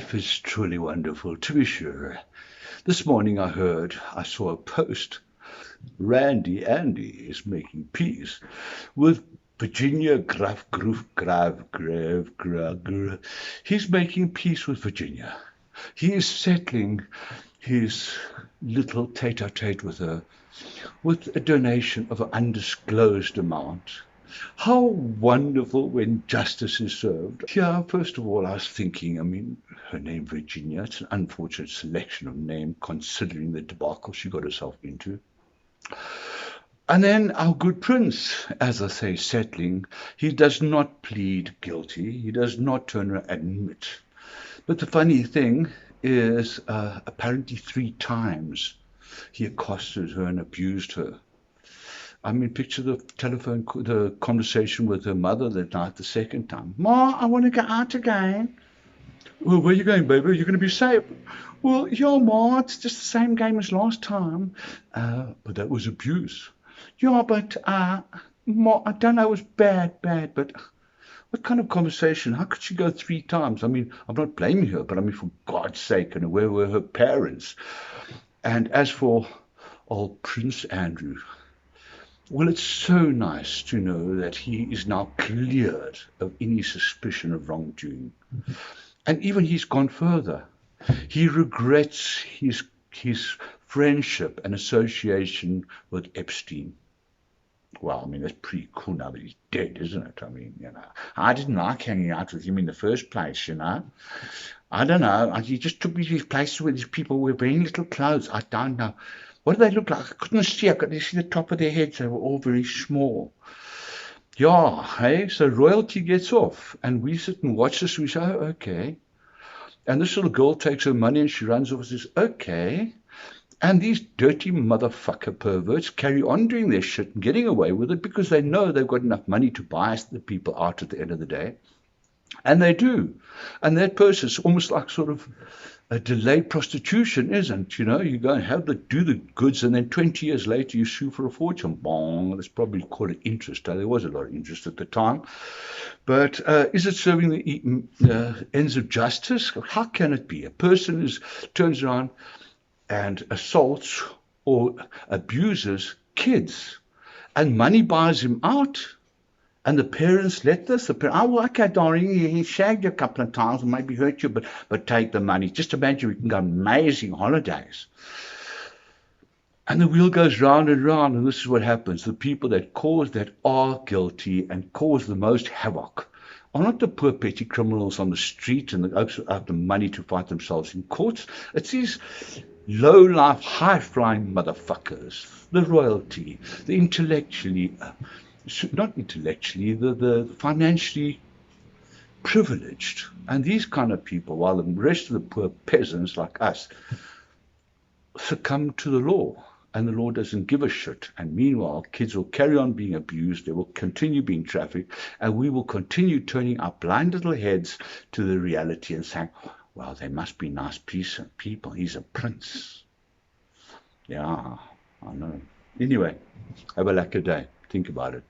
life is truly wonderful, to be sure. This morning I saw a post. Randy Andy is making peace with Virginia Graf Groof Grav Grav Grav. He's making peace with Virginia. He is settling his little tete-a-tete with her with a donation of an undisclosed amount. How wonderful when justice is served. Yeah, first of all, I was thinking, her name Virginia, it's an unfortunate selection of name considering the debacle she got herself into. And then our good prince, as I say, settling, he does not plead guilty. He does not turn around and admit. But the funny thing is, apparently 3 times he accosted her and abused her. Picture the conversation with her mother that night the second time. Ma, I want to go out again. Well, where are you going, baby? You're going to be safe. Well, yeah, Ma, it's just the same game as last time. But that was abuse. Yeah, but, Ma, I don't know, it was bad, but what kind of conversation? How could she go 3 times? I'm not blaming her, but for God's sake, and where were her parents? And as for old Prince Andrew, well, it's so nice to know that he is now cleared of any suspicion of wrongdoing. And even he's gone further. He regrets his friendship and association with Epstein. Well, that's pretty cool now that he's dead, isn't it? I didn't like hanging out with him in the first place, I don't know. He just took me to these places where these people were wearing little clothes. I don't know. What do they look like? I couldn't see. I could see the top of their heads. They were all very small. Yeah, hey, so royalty gets off. And we sit and watch this. We say, oh, okay. And this little girl takes her money and she runs off and says, okay. And these dirty motherfucker perverts carry on doing their shit and getting away with it because they know they've got enough money to buy the people out at the end of the day. And they do. And that process almost like sort of a delayed prostitution, isn't? You go and do the goods, and then 20 years later you sue for a fortune. Bong, that's probably called it interest. There was a lot of interest at the time. But is it serving the ends of justice? How can it be? A person turns around and assaults or abuses kids, and money buys him out. And the parents let this. Okay, darling, he shagged you a couple of times and maybe hurt you, but take the money. Just imagine we can go on amazing holidays. And the wheel goes round and round, and this is what happens. The people that are guilty and cause the most havoc are not the poor petty criminals on the street and the have the money to fight themselves in courts. It's these low-life, high-flying motherfuckers, the royalty, the the financially privileged. And these kind of people, while the rest of the poor peasants like us succumb to the law, and the law doesn't give a shit. And meanwhile, kids will carry on being abused, they will continue being trafficked, and we will continue turning our blind little heads to the reality and saying, well, they must be nice people. He's a prince. Yeah, I know. Anyway, have a lucky day. Think about it.